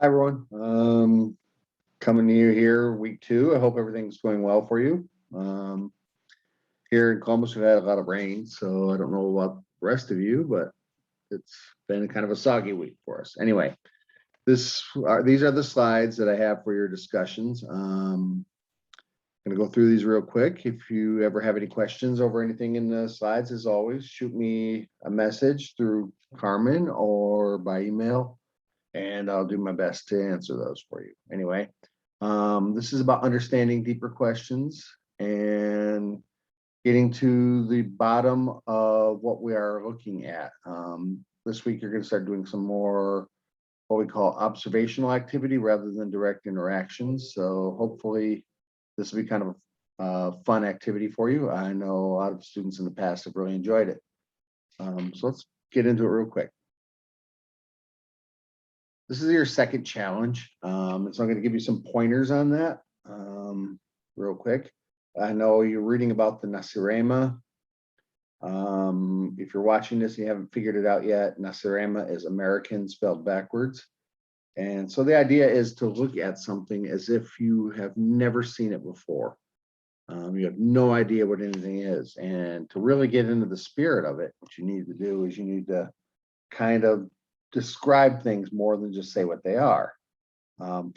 Hi, everyone. Coming to you here, week two. I hope everything's going well for you. Here in Columbus, we've had a lot of rain, so I don't know about the rest of you, but it's been kind of a soggy week for us. Anyway, these are the slides that I have for your discussions. Gonna go through these real quick. If you ever have any questions over anything in the slides, as always, shoot me a message through Carmen or by email, and I'll do my best to answer those for you. Anyway, this is about understanding deeper questions and getting to the bottom of what we are looking at. This week, you're going to start doing some more what we call observational activity rather than direct interactions. So hopefully this will be kind of a fun activity for you. I know a lot of students in the past have really enjoyed it. So let's get into it real quick. This is your second challenge. So I'm going to give you some pointers on that real quick. I know you're reading about the Nasirema. If you're watching this and you haven't figured it out yet, Nasirema is American spelled backwards. And so the idea is to look at something as if you have never seen it before. You have no idea what anything is. And to really get into the spirit of it, what you need to do is you need to kind of describe things more than just say what they are.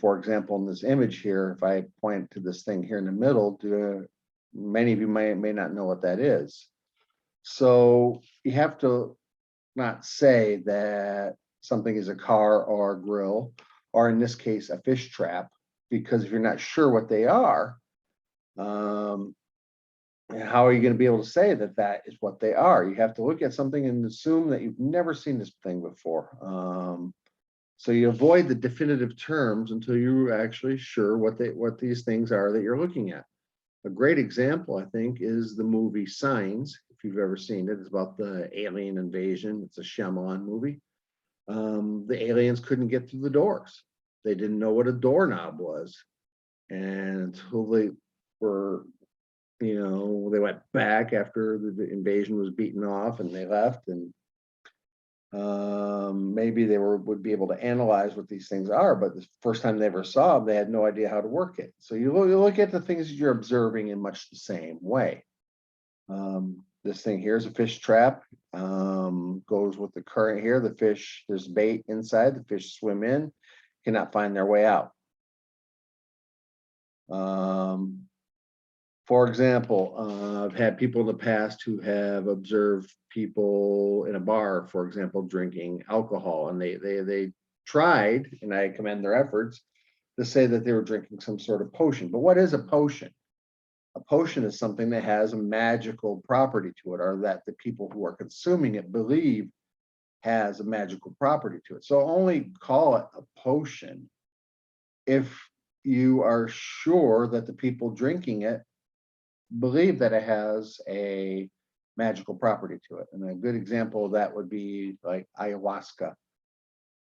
For example, in this image here, if I point to this thing here in the middle, many of you may not know what that is. So you have to not say that something is a car or a grill, or in this case, a fish trap, because if you're not sure what they are, how are you going to be able to say that that is what they are? You have to look at something and assume that you've never seen this thing before. So you avoid the definitive terms until you're actually sure what these things are that you're looking at. A great example, I think, is the movie Signs. If you've ever seen it, it's about the alien invasion. It's a Shyamalan movie. The aliens couldn't get through the doors. They didn't know what a doorknob was, and until they were, they went back after the invasion was beaten off, and they left, and maybe they would be able to analyze what these things are, but the first time they ever saw them, they had no idea how to work it. So you look at the things that you're observing in much the same way. This thing here is a fish trap. Goes with the current here. The fish, there's bait inside. The fish swim in, cannot find their way out. For example, I've had people in the past who have observed people in a bar, for example, drinking alcohol, and they tried, and I commend their efforts, to say that they were drinking some sort of potion. But what is a potion? A potion is something that has a magical property to it, or that the people who are consuming it believe has a magical property to it. So only call it a potion if you are sure that the people drinking it believe that it has a magical property to it. And a good example of that would be like ayahuasca,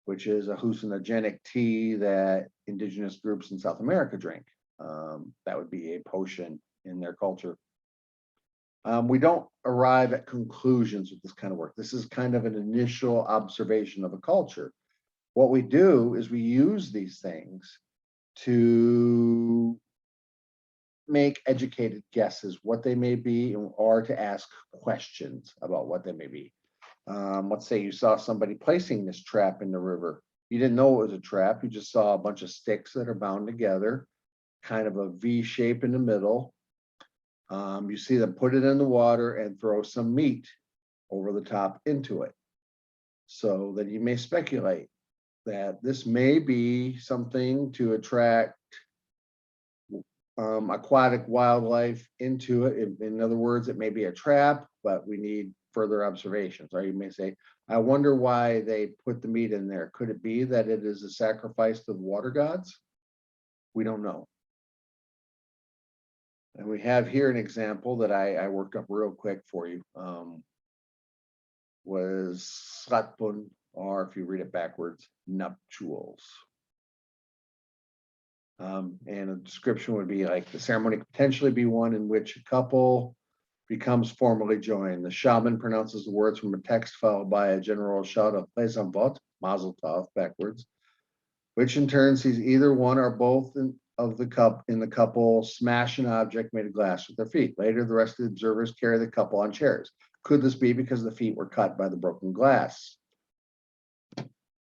which is a hallucinogenic tea that indigenous groups in South America drink. That would be a potion in their culture. We don't arrive at conclusions with this kind of work. This is kind of an initial observation of a culture. What we do is we use these things to make educated guesses what they may be, or to ask questions about what they may be. Let's say you saw somebody placing this trap in the river. You didn't know it was a trap. You just saw a bunch of sticks that are bound together, kind of a V shape in the middle. You see them put it in the water and throw some meat over the top into it. So that you may speculate that this may be something to attract aquatic wildlife into it. In other words, it may be a trap, but we need further observations. Or you may say, I wonder why they put the meat in there. Could it be that it is a sacrifice to the water gods? We don't know. And we have here an example that I worked up real quick for you. Was Sratpun, or if you read it backwards, nuptials. And a description would be like the ceremony could potentially be one in which a couple becomes formally joined. The shaman pronounces the words from a text followed by a general shout of Plezamvot, Mazel Tov, backwards, which in turn sees either one or both of the couple smash an object made of glass with their feet. Later, the rest of the observers carry the couple on chairs. Could this be because the feet were cut by the broken glass?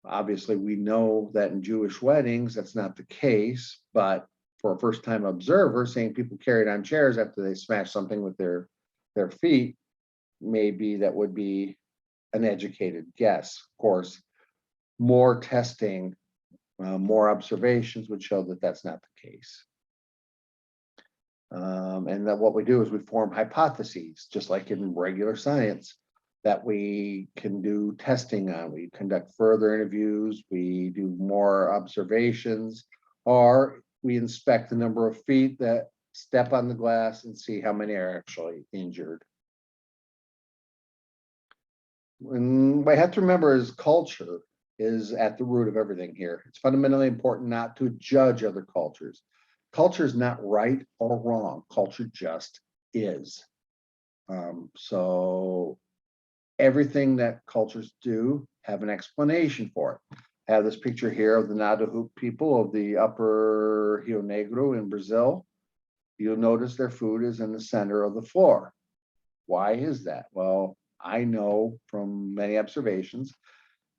Obviously, we know that in Jewish weddings, that's not the case, but for a first-time observer, seeing people carried on chairs after they smash something with their feet, maybe that would be an educated guess. Of course, more testing, more observations would show that that's not the case. And that what we do is we form hypotheses, just like in regular science, that we can do testing on. We conduct further interviews, we do more observations, or we inspect the number of feet that step on the glass and see how many are actually injured. And what I have to remember is culture is at the root of everything here. It's fundamentally important not to judge other cultures. Culture is not right or wrong. Culture just is. So everything that cultures do have an explanation for it. I have this picture here of the Navajo people of the upper Rio Negro in Brazil. You'll notice their food is in the center of the floor. Why is that? Well, I know from many observations,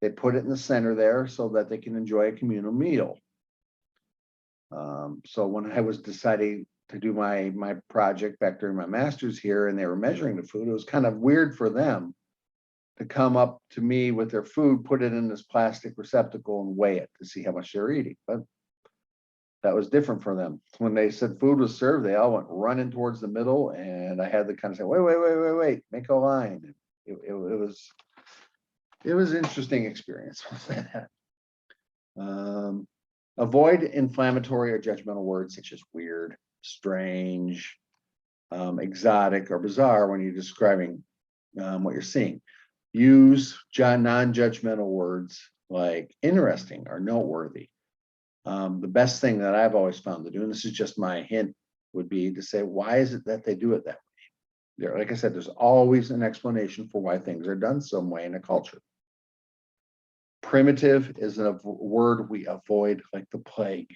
they put it in the center there so that they can enjoy a communal meal. So when I was deciding to do my project back during my master's here and they were measuring the food, it was kind of weird for them to come up to me with their food, put it in this plastic receptacle and weigh it to see how much they're eating. But that was different for them. When they said food was served, they all went running towards the middle, and I had to kind of say, wait, make a line. It was an interesting experience. Avoid inflammatory or judgmental words such as weird, strange, exotic, or bizarre when you're describing what you're seeing. Use non-judgmental words like interesting or noteworthy. The best thing that I've always found to do, and this is just my hint, would be to say, why is it that they do it that way? Like I said, there's always an explanation for why things are done some way in a culture. Primitive is a word we avoid like the plague.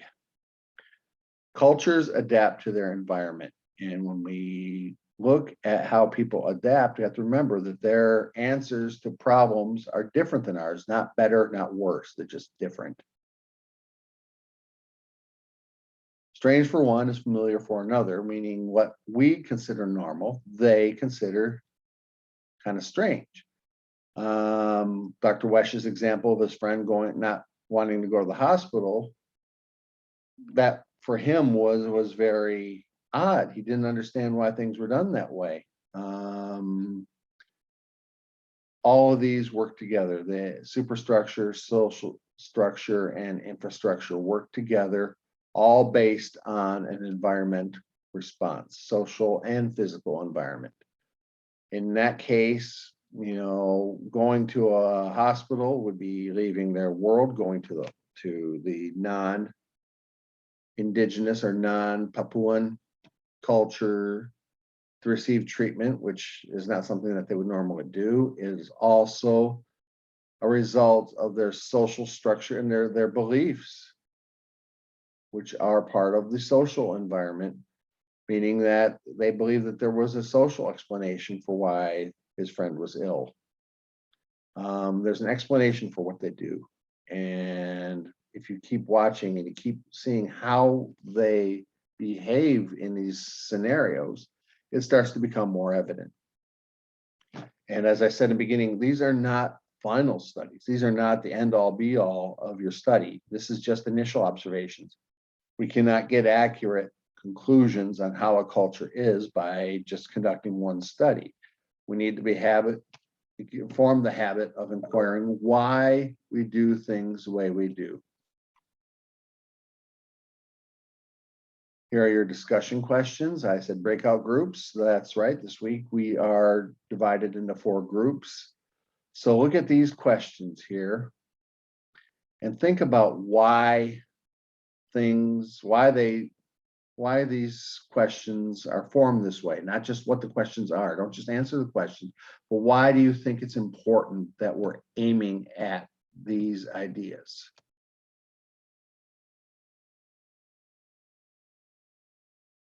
Cultures adapt to their environment. And when we look at how people adapt, we have to remember that their answers to problems are different than ours, not better, not worse. They're just different. Strange for one is familiar for another, meaning what we consider normal, they consider kind of strange. Dr. Wesch's example of his friend not wanting to go to the hospital, that for him was very odd. He didn't understand why things were done that way. All of these work together. The superstructure, social structure, and infrastructure work together, all based on an environment response, social and physical environment. In that case, going to a hospital would be leaving their world, going to the non-indigenous or non-Papuan culture to receive treatment, which is not something that they would normally do, is also a result of their social structure and their beliefs, which are part of the social environment, meaning that they believe that there was a social explanation for why his friend was ill. There's an explanation for what they do. And if you keep watching and you keep seeing how they behave in these scenarios, it starts to become more evident. And as I said in the beginning, these are not final studies. These are not the end all be all of your study. This is just initial observations. We cannot get accurate conclusions on how a culture is by just conducting one study. We need to form the habit of inquiring why we do things the way we do. Here are your discussion questions. I said breakout groups. That's right. This week we are divided into 4 groups. So look at these questions here and think about why these questions are formed this way, not just what the questions are. Don't just answer the question, but why do you think it's important that we're aiming at these ideas?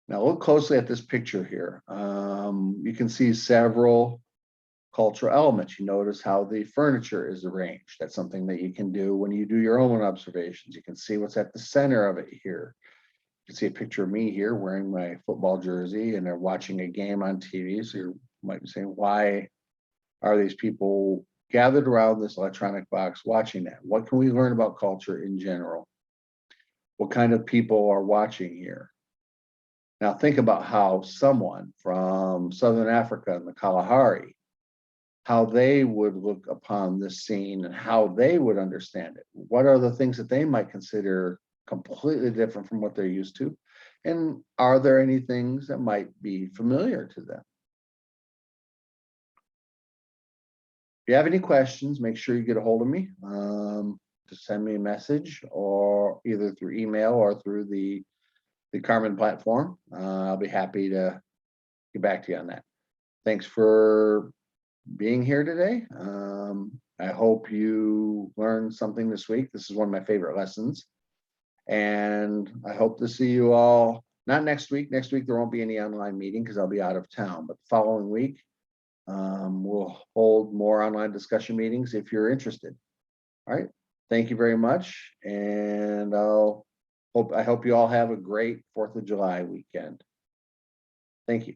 Now look closely at this picture here. You can see several cultural elements. You notice how the furniture is arranged. That's something that you can do when you do your own observations. You can see what's at the center of it here. You can see a picture of me here wearing my football jersey, and they're watching a game on TV. So you might be saying, why are these people gathered around this electronic box watching that? What can we learn about culture in general? What kind of people are watching here? Now think about how someone from Southern Africa and the Kalahari, how they would look upon this scene and how they would understand it. What are the things that they might consider completely different from what they're used to? And are there any things that might be familiar to them? If you have any questions, make sure you get a hold of me. Just send me a message, or either through email or through the Carmen platform. I'll be happy to get back to you on that. Thanks for being here today. I hope you learned something this week. This is one of my favorite lessons. And I hope to see you all, not next week. Next week, there won't be any online meeting because I'll be out of town. But the following week, we'll hold more online discussion meetings if you're interested. All right. Thank you very much. And I hope you all have a great 4th of July weekend. Thank you.